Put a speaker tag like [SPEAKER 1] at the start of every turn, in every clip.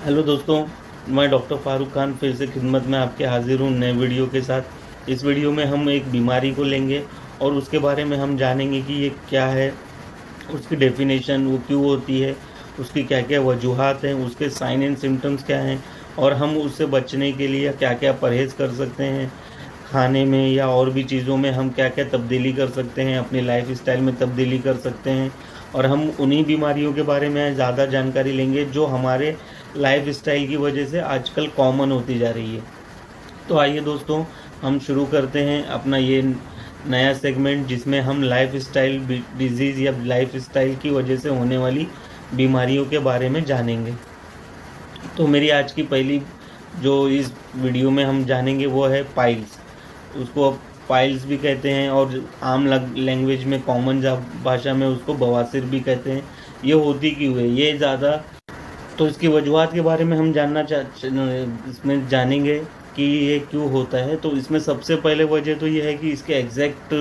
[SPEAKER 1] Hello दोस्तों, मैं doctor Farooq Khan फिर से खिदमत में आपके हाजिर हूँ नए वीडियो के साथ। इस वीडियो में हम एक बीमारी को लेंगे और उसके बारे में हम जानेंगे कि ये क्या है, उसकी डेफिनेशन वो क्यों होती है, उसकी क्या क्या वजूहात हैं, उसके साइन एंड सिम्टम्स क्या हैं और हम उससे बचने के लिए क्या क्या परहेज़ कर सकते हैं। खाने में या और भी चीज़ों में हम क्या क्या तब्दीली कर सकते हैं, अपनी लाइफ स्टाइल में तब्दीली कर सकते हैं। और हम उन्हीं बीमारियों के बारे में ज़्यादा जानकारी लेंगे जो हमारे लाइफ स्टाइल की वजह से आजकल कॉमन होती जा रही है। तो आइए दोस्तों, हम शुरू करते हैं अपना ये नया सेगमेंट जिसमें हम लाइफ स्टाइल डिजीज़ या लाइफ स्टाइल की वजह से होने वाली बीमारियों के बारे में जानेंगे। तो मेरी आज की पहली जो इस वीडियो में हम जानेंगे वो है पाइल्स। उसको पाइल्स भी कहते हैं और आम लैंग्वेज में कॉमन भाषा में उसको बवासीर भी कहते हैं। ये होती क्यों है, ये ज़्यादा तो इसकी वजूहात के बारे में हम इसमें जानेंगे कि ये क्यों होता है। तो इसमें सबसे पहले वजह तो ये है कि इसके एग्जैक्ट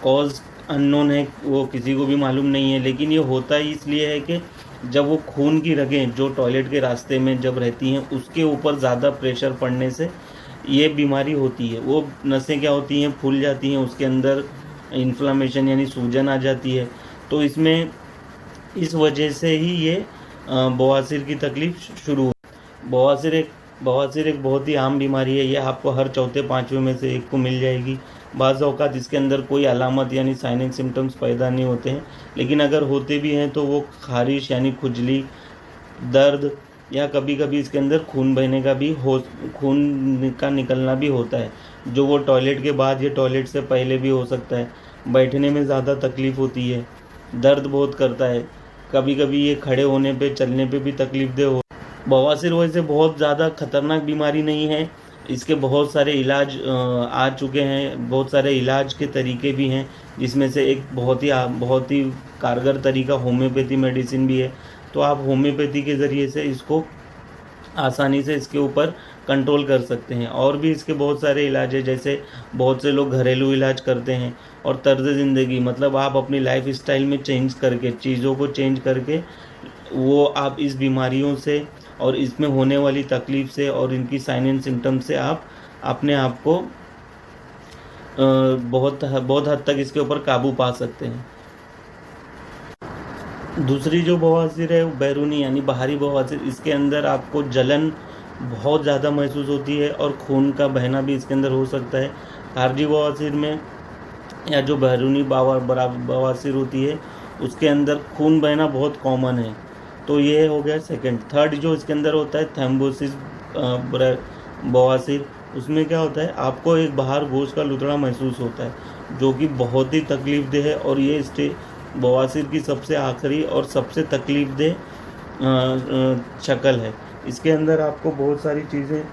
[SPEAKER 1] कॉज अननोन है, वो किसी को भी मालूम नहीं है। लेकिन ये होता ही इसलिए है कि जब वो खून की रगें जो टॉयलेट के रास्ते में जब रहती हैं उसके ऊपर ज़्यादा प्रेशर पड़ने से ये बीमारी होती है। वो नसें क्या होती हैं, फूल जाती हैं, उसके अंदर इन्फ्लामेशन यानी सूजन आ जाती है। तो इसमें इस वजह से ही ये बवासीर की तकलीफ शुरू हो। बवासीर एक बहुत ही आम बीमारी है। यह आपको हर चौथे पाँचवें में से एक को मिल जाएगी। बाज़ औक़ात इसके अंदर कोई अलामत यानी साइन एंड सिम्टम्स पैदा नहीं होते हैं, लेकिन अगर होते भी हैं तो वो खारिश यानी खुजली, दर्द या कभी कभी इसके अंदर खून बहने का भी खून का निकलना भी होता है, जो वो टॉयलेट के बाद या टॉयलेट से पहले भी हो सकता है। बैठने में ज़्यादा तकलीफ़ होती है, दर्द बहुत करता है, कभी कभी ये खड़े होने पे चलने पे भी तकलीफ दे हो। बवासीर वैसे बहुत ज़्यादा खतरनाक बीमारी नहीं है। इसके बहुत सारे इलाज आ चुके हैं, बहुत सारे इलाज के तरीके भी हैं, जिसमें से एक बहुत ही कारगर तरीका होम्योपैथी मेडिसिन भी है। तो आप होम्योपैथी के ज़रिए से इसको आसानी से इसके ऊपर कंट्रोल कर सकते हैं। और भी इसके बहुत सारे इलाज हैं, जैसे बहुत से लोग घरेलू इलाज करते हैं। और तर्ज ज़िंदगी मतलब आप अपनी लाइफ स्टाइल में चेंज करके, चीज़ों को चेंज करके वो आप इस बीमारियों से और इसमें होने वाली तकलीफ़ से और इनकी साइन एंड सिम्टम से आप अपने आप को बहुत हद तक इसके ऊपर काबू पा सकते हैं। दूसरी जो बवासीर है बैरूनी यानी बाहरी बवासीर, इसके अंदर आपको जलन बहुत ज़्यादा महसूस होती है और खून का बहना भी इसके अंदर हो सकता है। खारजी बवासीर में या जो बैरूनी बवासीर होती है उसके अंदर खून बहना बहुत कॉमन है। तो ये हो गया सेकंड। थर्ड जो इसके अंदर होता है थ्रोम्बोसिस बवासीर, उसमें क्या होता है, आपको एक बाहर गोश्त का लुथड़ा महसूस होता है जो कि बहुत ही तकलीफ़देह है। और ये बवासीर की सबसे आखिरी और सबसे तकलीफ़देह शक्ल है। इसके अंदर आपको बहुत सारी चीज़ें,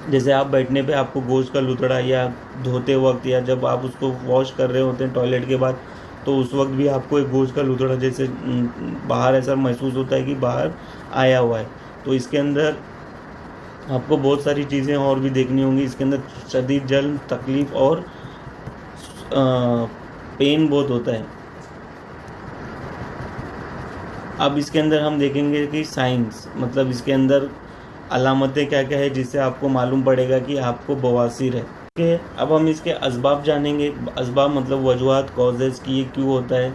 [SPEAKER 1] जैसे आप बैठने पे आपको गोश्त का लुथड़ा, या धोते वक्त या जब आप उसको वॉश कर रहे होते हैं टॉयलेट के बाद, तो उस वक्त भी आपको एक गोश्त का लुथड़ा जैसे बाहर ऐसा महसूस होता है कि बाहर आया हुआ है। तो इसके अंदर आपको बहुत सारी चीज़ें और भी देखनी होंगी। इसके अंदर शदीद जलन, तकलीफ़ और पेन बहुत होता है। अब इसके अंदर हम देखेंगे कि साइंस मतलब इसके अंदर अलामतें क्या क्या है जिससे आपको मालूम पड़ेगा कि आपको बवासीर है। अब हम इसके असबाब जानेंगे। असबाब मतलब वजूहात, कॉजेज़ की ये क्यों होता है।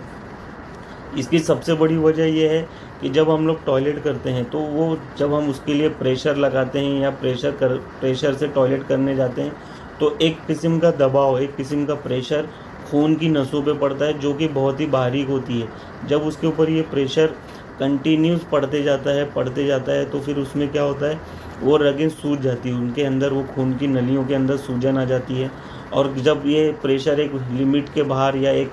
[SPEAKER 1] इसकी सबसे बड़ी वजह यह है कि जब हम लोग टॉयलेट करते हैं तो वो जब हम उसके लिए प्रेशर लगाते हैं या प्रेशर से टॉयलेट करने जाते हैं तो एक किस्म का दबाव, एक किस्म का प्रेशर खून की नसों पे पड़ता है जो कि बहुत ही बारीक होती है। जब उसके ऊपर ये प्रेशर कंटिन्यूस पड़ते जाता है तो फिर उसमें क्या होता है, वो रगें सूज जाती हैं, उनके अंदर वो खून की नलियों के अंदर सूजन आ जाती है। और जब ये प्रेशर एक लिमिट के बाहर या एक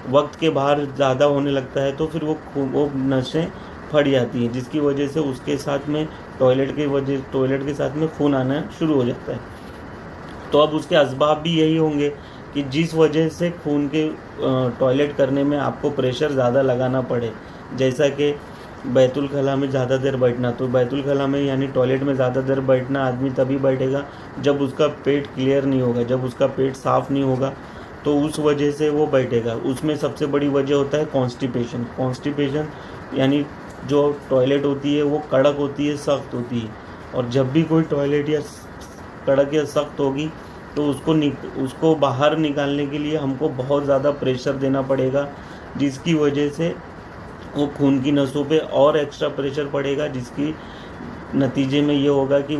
[SPEAKER 1] वक्त के बाहर ज़्यादा होने लगता है तो फिर वो नसें फट जाती हैं, जिसकी वजह से उसके साथ में टॉयलेट के साथ में खून आना शुरू हो जाता है। तो अब उसके असबाब भी यही होंगे कि जिस वजह से खून के टॉयलेट करने में आपको प्रेशर ज़्यादा लगाना पड़े, जैसा कि बैतुल खला में ज़्यादा देर बैठना। तो बैतुल खला में यानी टॉयलेट में ज़्यादा देर बैठना आदमी तभी बैठेगा जब उसका पेट क्लियर नहीं होगा, जब उसका पेट साफ़ नहीं होगा, तो उस वजह से वो बैठेगा। उसमें सबसे बड़ी वजह होता है कॉन्स्टिपेशन यानी जो टॉयलेट होती है वो कड़क होती है, सख्त होती है, और जब भी कोई टॉयलेट या कड़क या सख्त होगी तो उसको बाहर निकालने के लिए हमको बहुत ज़्यादा प्रेशर देना पड़ेगा, जिसकी वजह से वो खून की नसों पे और एक्स्ट्रा प्रेशर पड़ेगा, जिसकी नतीजे में ये होगा कि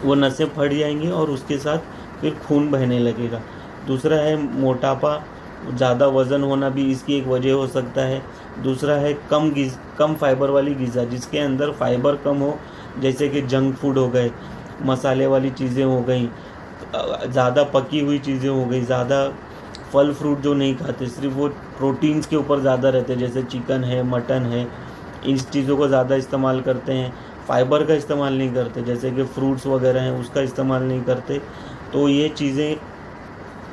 [SPEAKER 1] वो नसें फट जाएंगी और उसके साथ फिर खून बहने लगेगा। दूसरा है मोटापा, ज़्यादा वज़न होना भी इसकी एक वजह हो सकता है। दूसरा है कम फाइबर वाली ग़िज़ा, जिसके अंदर फाइबर कम हो, जैसे कि जंक फूड हो गए, मसाले वाली चीज़ें हो गई, ज़्यादा पकी हुई चीज़ें हो गई, ज़्यादा फल फ्रूट जो नहीं खाते, सिर्फ वो प्रोटीन्स के ऊपर ज़्यादा रहते हैं, जैसे चिकन है, मटन है, इन चीज़ों को ज़्यादा इस्तेमाल करते हैं, फाइबर का इस्तेमाल नहीं करते, जैसे कि फ्रूट्स वगैरह हैं उसका इस्तेमाल नहीं करते। तो ये चीज़ें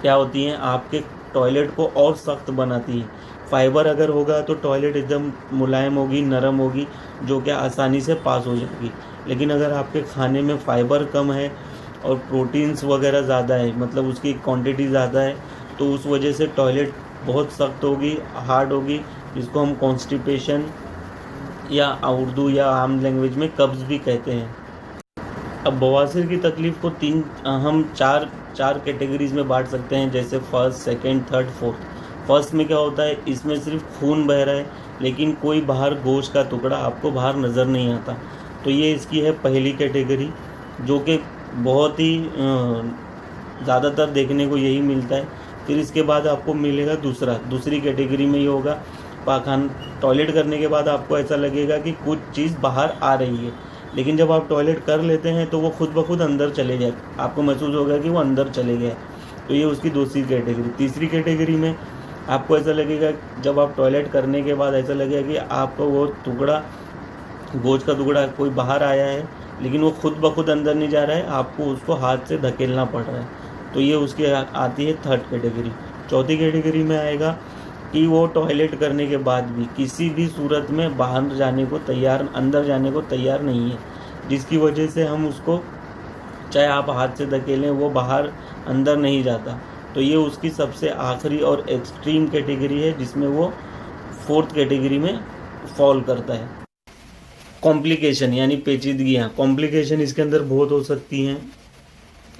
[SPEAKER 1] क्या होती हैं, आपके टॉयलेट को और सख्त बनाती हैं। फाइबर अगर होगा तो टॉयलेट एकदम मुलायम होगी, नरम होगी, जो कि आसानी से पास हो जाएगी। लेकिन अगर आपके खाने में फाइबर कम है और प्रोटीन्स वगैरह ज़्यादा है, मतलब उसकी क्वांटिटी ज़्यादा है, तो उस वजह से टॉयलेट बहुत सख्त होगी, हार्ड होगी, जिसको हम कॉन्स्टिपेशन या उर्दू या आम लैंग्वेज में कब्ज़ भी कहते हैं। अब बवासीर की तकलीफ़ को हम चार कैटेगरीज में बांट सकते हैं, जैसे first, second, third, fourth. First में क्या होता है, इसमें सिर्फ खून बह रहा है, लेकिन कोई बाहर गोश्त का टुकड़ा आपको बाहर नज़र नहीं आता, तो ये इसकी है पहली कैटेगरी, जो कि बहुत ही ज़्यादातर देखने को यही मिलता है। फिर इसके बाद आपको मिलेगा दूसरी कैटेगरी में ये होगा, टॉयलेट करने के बाद आपको ऐसा लगेगा कि कुछ चीज़ बाहर आ रही है, लेकिन जब आप टॉयलेट कर लेते हैं तो वो खुद ब खुद अंदर चले जाए, आपको महसूस होगा कि वो अंदर चले गए। तो ये उसकी दूसरी कैटेगरी। तीसरी कैटेगरी में आपको ऐसा लगेगा, जब आप टॉयलेट करने के बाद ऐसा लगेगा कि आपको वो गोश्त का टुकड़ा कोई बाहर आया है, लेकिन वो खुद ब खुद अंदर नहीं जा रहा है, आपको उसको हाथ से धकेलना पड़ रहा है, तो ये उसकी आती है थर्ड कैटेगरी। चौथी कैटेगरी में आएगा कि वो टॉयलेट करने के बाद भी किसी भी सूरत में अंदर जाने को तैयार नहीं है, जिसकी वजह से हम उसको चाहे आप हाथ से धकेलें वो बाहर अंदर नहीं जाता। तो ये उसकी सबसे आखिरी और एक्सट्रीम कैटेगरी है, जिसमें वो फोर्थ कैटेगरी में फॉल करता है। कॉम्प्लिकेशन यानी पेचीदगियाँ, कॉम्प्लिकेशन इसके अंदर बहुत हो सकती हैं,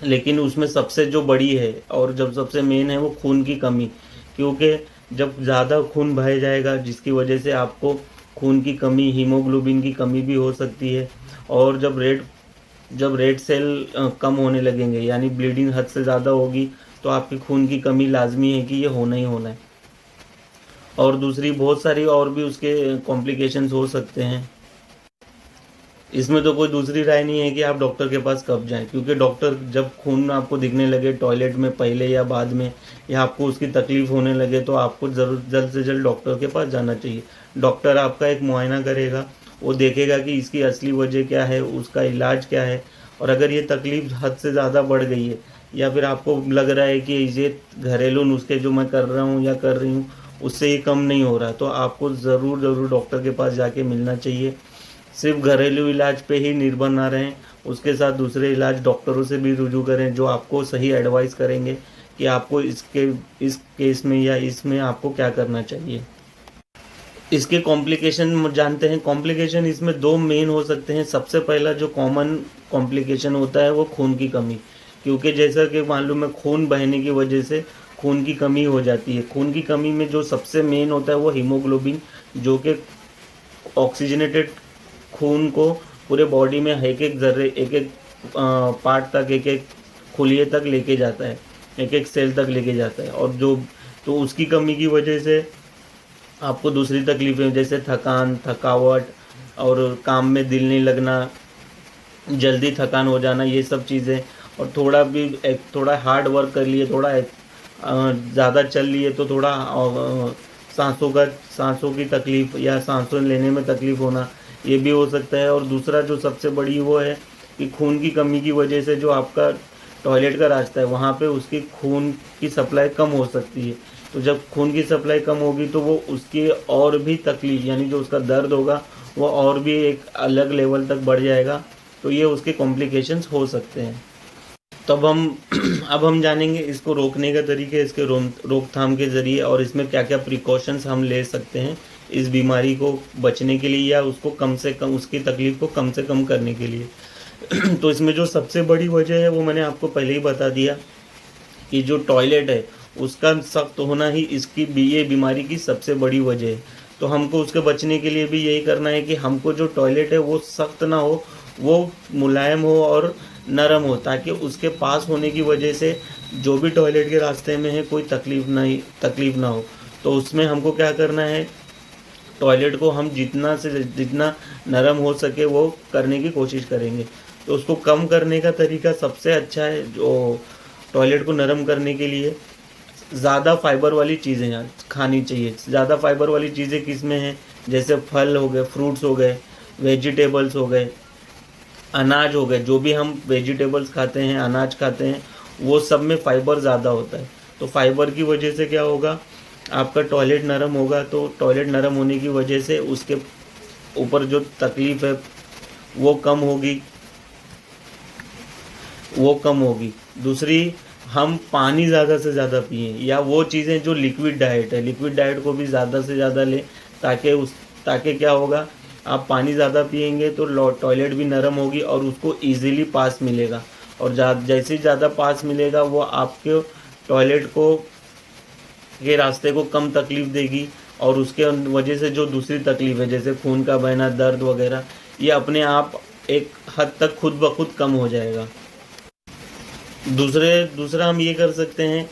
[SPEAKER 1] लेकिन उसमें सबसे जो बड़ी है और जब सबसे मेन है वो खून की कमी, क्योंकि जब ज़्यादा खून बह जाएगा, जिसकी वजह से आपको खून की कमी, हीमोग्लोबिन की कमी भी हो सकती है, और जब रेड सेल कम होने लगेंगे, यानी ब्लीडिंग हद से ज़्यादा होगी, तो आपकी खून की कमी लाजमी है कि ये होना ही होना है। और दूसरी बहुत सारी और भी उसके कॉम्प्लिकेशंस हो सकते हैं। इसमें तो कोई दूसरी राय नहीं है कि आप डॉक्टर के पास कब जाएं, क्योंकि डॉक्टर जब खून आपको दिखने लगे टॉयलेट में पहले या बाद में, या आपको उसकी तकलीफ़ होने लगे, तो आपको जल्द से जल्द डॉक्टर के पास जाना चाहिए। डॉक्टर आपका एक मुआयना करेगा, वो देखेगा कि इसकी असली वजह क्या है, उसका इलाज क्या है, और अगर ये तकलीफ़ हद से ज़्यादा बढ़ गई है, या फिर आपको लग रहा है कि ये घरेलू नुस्खे जो मैं कर रहा हूँ या कर रही हूँ उससे ये कम नहीं हो रहा, तो आपको ज़रूर डॉक्टर के पास जाके मिलना चाहिए। सिर्फ घरेलू इलाज पे ही निर्भर ना रहें, उसके साथ दूसरे इलाज डॉक्टरों से भी रुजू करें, जो आपको सही एडवाइस करेंगे कि आपको इस केस में या इसमें आपको क्या करना चाहिए। इसके कॉम्प्लिकेशन जानते हैं। कॉम्प्लिकेशन इसमें दो मेन हो सकते हैं। सबसे पहला जो कॉमन कॉम्प्लिकेशन होता है वो खून की कमी, क्योंकि जैसा कि मालूम है खून बहने की वजह से खून की कमी हो जाती है। खून की कमी में जो सबसे मेन होता है वो हीमोग्लोबिन, जो कि ऑक्सीजनेटेड खून को पूरे बॉडी में एक जर्रे, एक पार्ट तक, एक खुलिये तक लेके जाता है, एक सेल तक लेके जाता है। और तो उसकी कमी की वजह से आपको दूसरी तकलीफ़ें जैसे थकावट और काम में दिल नहीं लगना, जल्दी थकान हो जाना, ये सब चीज़ें। और थोड़ा हार्ड वर्क कर लिए, थोड़ा ज़्यादा चल लिए तो थोड़ा सांसों की तकलीफ़ या सांसों लेने में तकलीफ़ होना, ये भी हो सकता है। और दूसरा जो सबसे बड़ी वो है कि खून की कमी की वजह से जो आपका टॉयलेट का रास्ता है वहाँ पे उसकी खून की सप्लाई कम हो सकती है। तो जब खून की सप्लाई कम होगी तो वो उसकी और भी तकलीफ़, यानी जो उसका दर्द होगा वो और भी एक अलग लेवल तक बढ़ जाएगा। तो ये उसके कॉम्प्लिकेशंस हो सकते हैं। तब अब हम जानेंगे इसको रोकने का तरीके, इसके रोकथाम के ज़रिए, और इसमें क्या क्या प्रिकॉशंस हम ले सकते हैं इस बीमारी को बचने के लिए या उसको कम से कम, उसकी तकलीफ़ को कम से कम करने के लिए। तो इसमें जो सबसे बड़ी वजह है वो मैंने आपको पहले ही बता दिया कि जो टॉयलेट है उसका सख्त होना ही ये बीमारी की सबसे बड़ी वजह है। तो हमको उसके बचने के लिए भी यही करना है कि हमको जो टॉयलेट है वो सख्त ना हो, वो मुलायम हो और नरम हो, ताकि उसके पास होने की वजह से जो भी टॉयलेट के रास्ते में है कोई तकलीफ़ ना हो। तो उसमें हमको क्या करना है, टॉयलेट को हम जितना से जितना नरम हो सके वो करने की कोशिश करेंगे। तो उसको कम करने का तरीका सबसे अच्छा है, जो टॉयलेट को नरम करने के लिए ज़्यादा फाइबर वाली चीज़ें यहाँ खानी चाहिए। ज़्यादा फाइबर वाली चीज़ें किस में हैं, जैसे फल हो गए, फ्रूट्स हो गए, वेजिटेबल्स हो गए, अनाज हो गए। जो भी हम वेजिटेबल्स खाते हैं, अनाज खाते हैं, वो सब में फाइबर ज़्यादा होता है। तो फाइबर की वजह से क्या होगा, आपका टॉयलेट नरम होगा। तो टॉयलेट नरम होने की वजह से उसके ऊपर जो तकलीफ़ है वो कम होगी। दूसरी, हम पानी ज़्यादा से ज़्यादा पिएं, या वो चीज़ें जो लिक्विड डाइट है, लिक्विड डाइट को भी ज़्यादा से ज़्यादा लें, ताकि क्या होगा, आप पानी ज़्यादा पिएंगे तो टॉयलेट भी नरम होगी और उसको ईज़िली पास मिलेगा। और जैसे ही ज़्यादा पास मिलेगा वो आपके टॉयलेट के रास्ते को कम तकलीफ़ देगी, और उसके वजह से जो दूसरी तकलीफ़ है जैसे खून का बहना, दर्द वगैरह, ये अपने आप एक हद तक खुद ब खुद कम हो जाएगा। दूसरा हम ये कर सकते हैं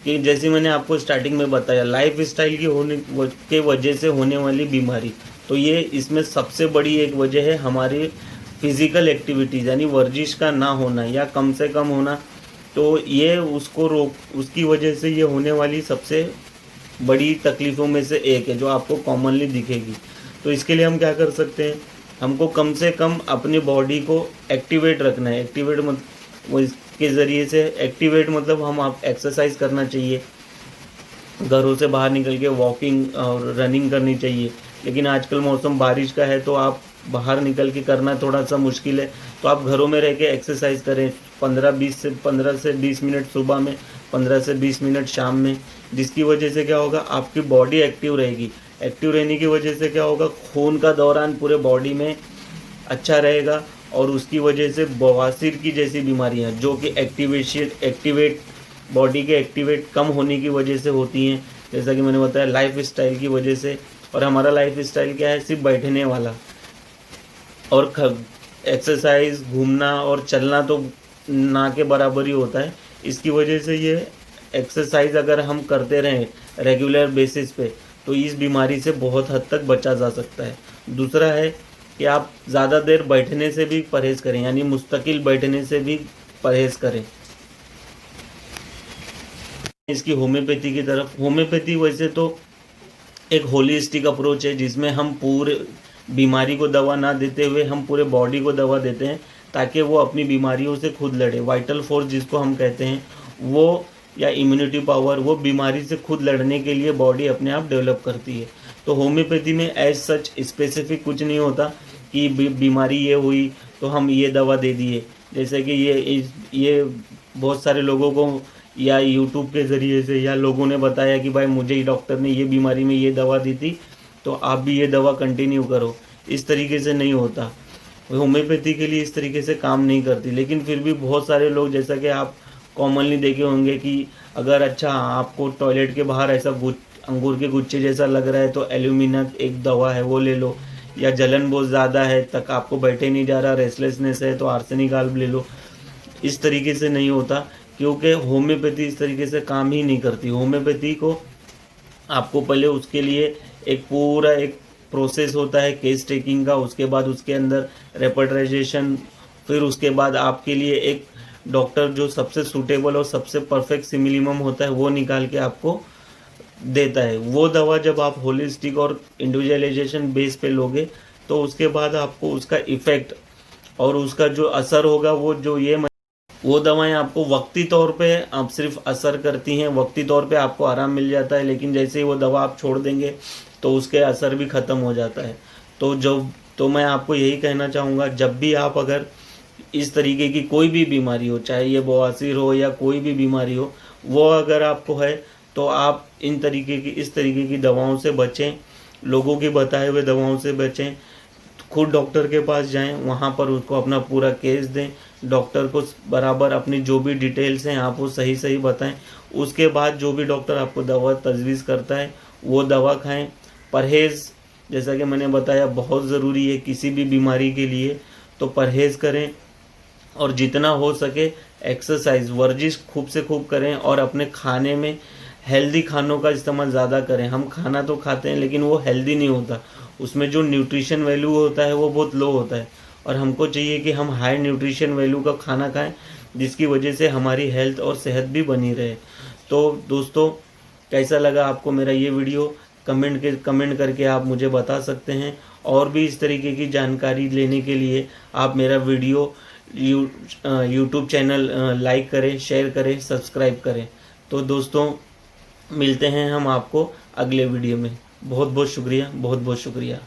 [SPEAKER 1] कि जैसे मैंने आपको स्टार्टिंग में बताया, लाइफ स्टाइल के वजह से होने वाली बीमारी, तो ये इसमें सबसे बड़ी एक वजह है हमारी फिज़िकल एक्टिविटीज़, यानी वर्जिश का ना होना या कम से कम होना। तो ये उसकी वजह से ये होने वाली सबसे बड़ी तकलीफ़ों में से एक है, जो आपको कॉमनली दिखेगी। तो इसके लिए हम क्या कर सकते हैं, हमको कम से कम अपनी बॉडी को एक्टिवेट रखना है। एक्टिवेट मतलब वो इसके ज़रिए से, एक्टिवेट मतलब आप एक्सरसाइज करना चाहिए, घरों से बाहर निकल के वॉकिंग और रनिंग करनी चाहिए। लेकिन आजकल मौसम बारिश का है तो आप बाहर निकल के करना थोड़ा सा मुश्किल है, तो आप घरों में रह के एक्सरसाइज करें 15 से 20 मिनट सुबह में, 15 से 20 मिनट शाम में, जिसकी वजह से क्या होगा, आपकी बॉडी एक्टिव रहेगी। एक्टिव रहने की वजह से क्या होगा, खून का दौरान पूरे बॉडी में अच्छा रहेगा, और उसकी वजह से बवासीर की जैसी बीमारियां जो कि बॉडी के एक्टिवेट कम होने की वजह से होती हैं, जैसा कि मैंने बताया लाइफ स्टाइल की वजह से। और हमारा लाइफ स्टाइल क्या है, सिर्फ बैठने वाला, और एक्सरसाइज, घूमना और चलना तो ना के बराबर ही होता है। इसकी वजह से ये एक्सरसाइज अगर हम करते रहें रेगुलर बेसिस पे, तो इस बीमारी से बहुत हद तक बचा जा सकता है। दूसरा है कि आप ज़्यादा देर बैठने से भी परहेज़ करें, यानी मुस्तकिल बैठने से भी परहेज़ करें। इसकी होम्योपैथी की तरफ, होम्योपैथी वैसे तो एक होलिस्टिक अप्रोच है, जिसमें हम पूरे बीमारी को दवा ना देते हुए हम पूरे बॉडी को दवा देते हैं, ताकि वो अपनी बीमारियों से खुद लड़े। वाइटल फोर्स जिसको हम कहते हैं वो, या इम्यूनिटी पावर, वो बीमारी से खुद लड़ने के लिए बॉडी अपने आप डेवलप करती है। तो होम्योपैथी में एज सच स्पेसिफिक कुछ नहीं होता कि बीमारी ये हुई तो हम ये दवा दे दिए। जैसे कि ये बहुत सारे लोगों को या यूट्यूब के ज़रिए से या लोगों ने बताया कि भाई मुझे ही डॉक्टर ने ये बीमारी में ये दवा दी थी तो आप भी ये दवा कंटिन्यू करो, इस तरीके से नहीं होता। होम्योपैथी के लिए इस तरीके से काम नहीं करती। लेकिन फिर भी बहुत सारे लोग, जैसा कि आप कॉमनली देखे होंगे कि अगर अच्छा आपको टॉयलेट के बाहर ऐसा अंगूर के गुच्छे जैसा लग रहा है तो एल्यूमिना एक दवा है वो ले लो, या जलन बहुत ज़्यादा है तक आपको बैठे नहीं जा रहा, रेस्टलेसनेस है तो आर्सेनिक आल्ब ले लो। इस तरीके से नहीं होता, क्योंकि होम्योपैथी इस तरीके से काम ही नहीं करती। होम्योपैथी को आपको पहले उसके लिए एक पूरा एक प्रोसेस होता है केस टेकिंग का, उसके बाद उसके अंदर रेपर्टराइजेशन, फिर उसके बाद आपके लिए एक डॉक्टर जो सबसे सूटेबल और सबसे परफेक्ट सिमिलिमम होता है वो निकाल के आपको देता है। वो दवा जब आप होलिस्टिक और इंडिविजुअलाइजेशन बेस पे लोगे तो उसके बाद आपको उसका इफ़ेक्ट और उसका जो असर होगा, वो दवाएं आपको वक्ती तौर पे आप सिर्फ असर करती हैं, वक्ती तौर पे आपको आराम मिल जाता है, लेकिन जैसे ही वो दवा आप छोड़ देंगे तो उसके असर भी ख़त्म हो जाता है। तो मैं आपको यही कहना चाहूँगा, जब भी आप अगर इस तरीके की कोई भी बीमारी हो, चाहे ये बवासीर हो या कोई भी बीमारी हो, वो अगर आपको है तो आप इस तरीके की दवाओं से बचें लोगों के बताए हुए दवाओं से बचें, खुद डॉक्टर के पास जाएं, वहाँ पर उसको अपना पूरा केस दें, डॉक्टर को बराबर अपनी जो भी डिटेल्स हैं आप वो सही सही बताएं। उसके बाद जो भी डॉक्टर आपको दवा तजवीज़ करता है वो दवा खाएं। परहेज़ जैसा कि मैंने बताया बहुत ज़रूरी है किसी भी बीमारी के लिए, तो परहेज़ करें और जितना हो सके एक्सरसाइज वर्जिश खूब से खूब करें और अपने खाने में हेल्दी खानों का इस्तेमाल ज़्यादा करें। हम खाना तो खाते हैं लेकिन वो हेल्दी नहीं होता, उसमें जो न्यूट्रिशन वैल्यू होता है वो बहुत लो होता है, और हमको चाहिए कि हम हाई न्यूट्रिशन वैल्यू का खाना खाएं जिसकी वजह से हमारी हेल्थ और सेहत भी बनी रहे। तो दोस्तों, कैसा लगा आपको मेरा ये वीडियो, कमेंट करके आप मुझे बता सकते हैं। और भी इस तरीके की जानकारी लेने के लिए आप मेरा वीडियो यूट्यूब चैनल लाइक करें, शेयर करें, सब्सक्राइब करें। तो दोस्तों, मिलते हैं हम आपको अगले वीडियो में। बहुत बहुत शुक्रिया, बहुत बहुत शुक्रिया।